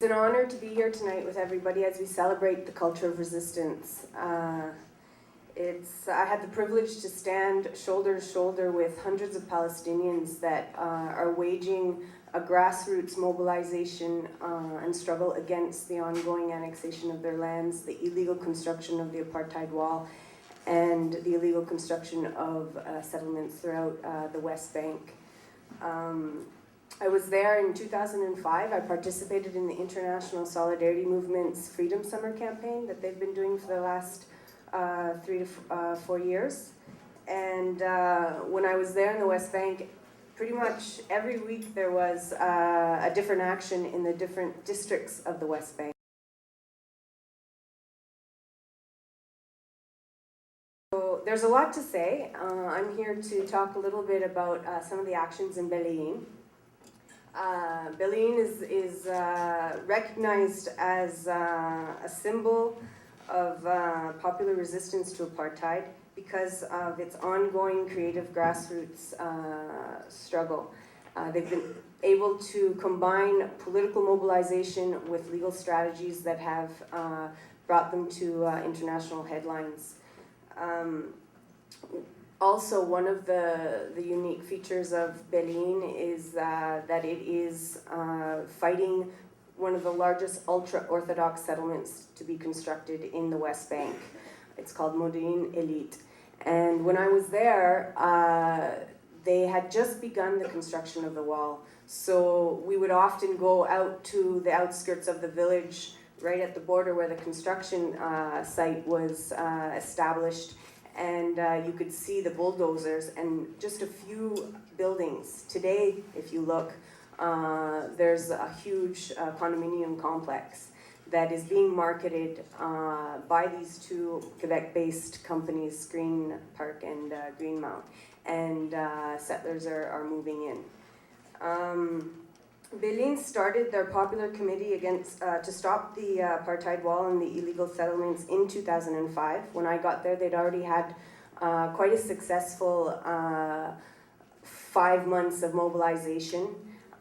It's an honor to be here tonight with everybody as we celebrate the culture of resistance. I had the privilege to stand shoulder to shoulder with hundreds of Palestinians that are waging a grassroots mobilization and struggle against the ongoing annexation of their lands, the illegal construction of the Apartheid wall, and the illegal construction of settlements throughout the West Bank. I was there in 2005. I participated in the International Solidarity Movement's Freedom Summer campaign that they've been doing for the last 3 to 4 years. And when I was there in the West Bank, pretty much every week there was a different action in the different districts of the West Bank. So there's a lot to say. I'm here to talk a little bit about some of the actions in Belém. Belém is recognized as a symbol of popular resistance to apartheid because of its ongoing creative grassroots struggle. They've been able to combine political mobilization with legal strategies that have brought them to international headlines. Also, one of the unique features of Belém is that it is fighting one of the largest ultra-Orthodox settlements to be constructed in the West Bank. It's called Modein Elite. And when I was there, they had just begun the construction of the wall. So we would often go out to the outskirts of the village, right at the border where the construction site was established. And you could see the bulldozers and just a few buildings. Today, if you look, there's a huge condominium complex that is being marketed by these two Quebec-based companies, Green Park and Greenmount, and settlers are moving in. Belém started their popular committee against to stop the apartheid wall and the illegal settlements in 2005. When I got there, they'd already had quite a successful 5 months of mobilization,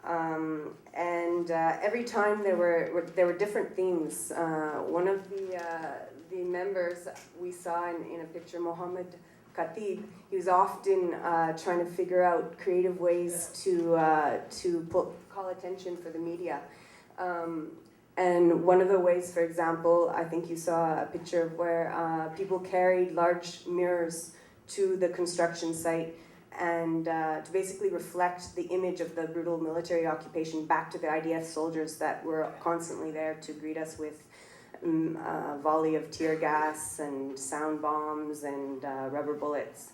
and every time there were different themes. One of the members we saw in a picture, Mohammed Khatib, he was often trying to figure out creative ways to call attention for the media. And one of the ways, for example, I think you saw a picture where people carried large mirrors to the construction site and to basically reflect the image of the brutal military occupation back to the IDF soldiers that were constantly there to greet us with a volley of tear gas and sound bombs and rubber bullets.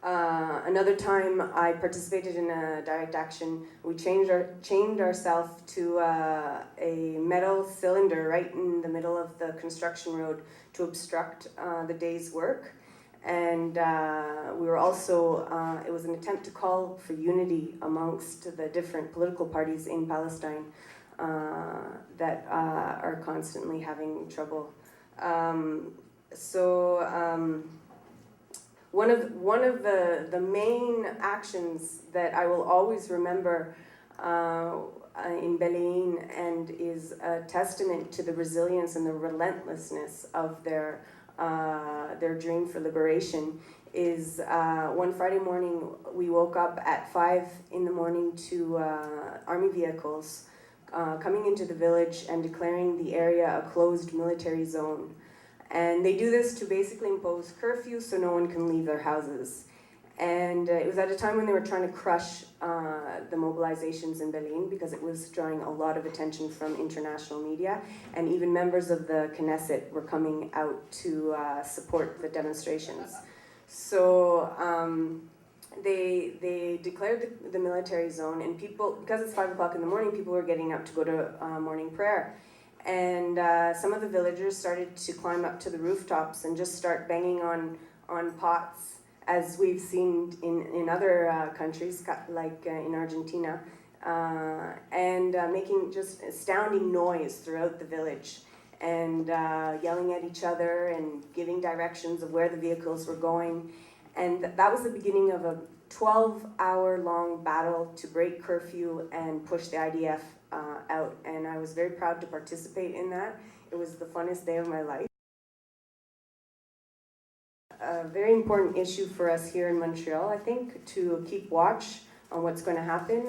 Another time I participated in a direct action. We chained ourselves to a metal cylinder right in the middle of the construction road to obstruct the day's work. And we were also, it was an attempt to call for unity amongst the different political parties in Palestine that are constantly having trouble. One of the main actions that I will always remember in Belém, and is a testament to the resilience and the relentlessness of their dream for liberation, is one Friday morning we woke up at 5 in the morning to army vehicles coming into the village and declaring the area a closed military zone. And they do this to basically impose curfew so no one can leave their houses. And it was at a time when they were trying to crush the mobilizations in Belém because it was drawing a lot of attention from international media, and even members of the Knesset were coming out to support the demonstrations. So they declared the military zone, and people, because it's 5 o'clock in the morning, people were getting up to go to morning prayer. And some of the villagers started to climb up to the rooftops and just start banging on pots, as we've seen in other countries, like in Argentina, and making just astounding noise throughout the village, and yelling at each other and giving directions of where the vehicles were going. And that was the beginning of a 12-hour-long battle to break curfew and push the IDF out out, and I was very proud to participate in that. It was the funnest day of my life. A very important issue for us here in Montreal, I think, to keep watch on what's going to happen.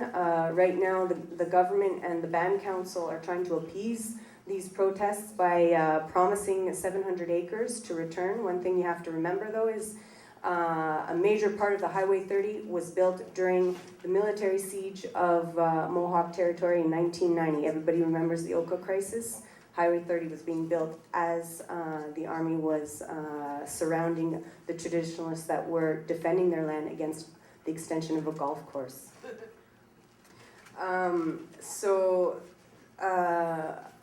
Right now, the government and the band council are trying to appease these protests by promising 700 acres to return. One thing you have to remember, though, is a major part of the Highway 30 was built during the military siege of Mohawk territory in 1990. Everybody remembers the Oka crisis. Highway 30 was being built as the army was surrounding the traditionalists that were defending their land against the extension of a golf course.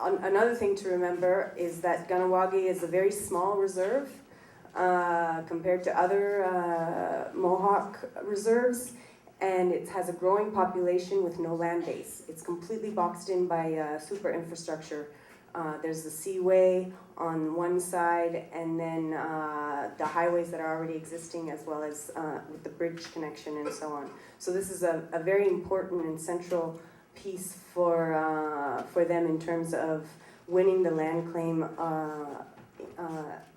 Another thing to remember is that Kahnawake is a very small reserve compared to other Mohawk reserves, and it has a growing population with no land base. It's completely boxed in by super infrastructure. There's the seaway on one side, and then the highways that are already existing, as well as with the bridge connection and so on. So this is a very important and central piece for them in terms of winning the land claim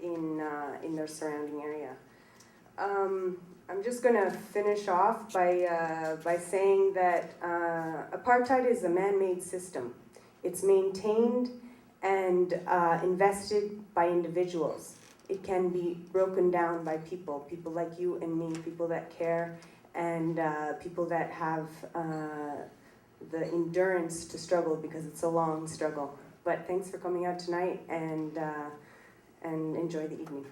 in their surrounding area. I'm just going to finish off by saying that apartheid is a man-made system. It's maintained and invested by individuals. It can be broken down by people like you and me, people that care, and people that have the endurance to struggle, because it's a long struggle. But thanks for coming out tonight, and enjoy the evening.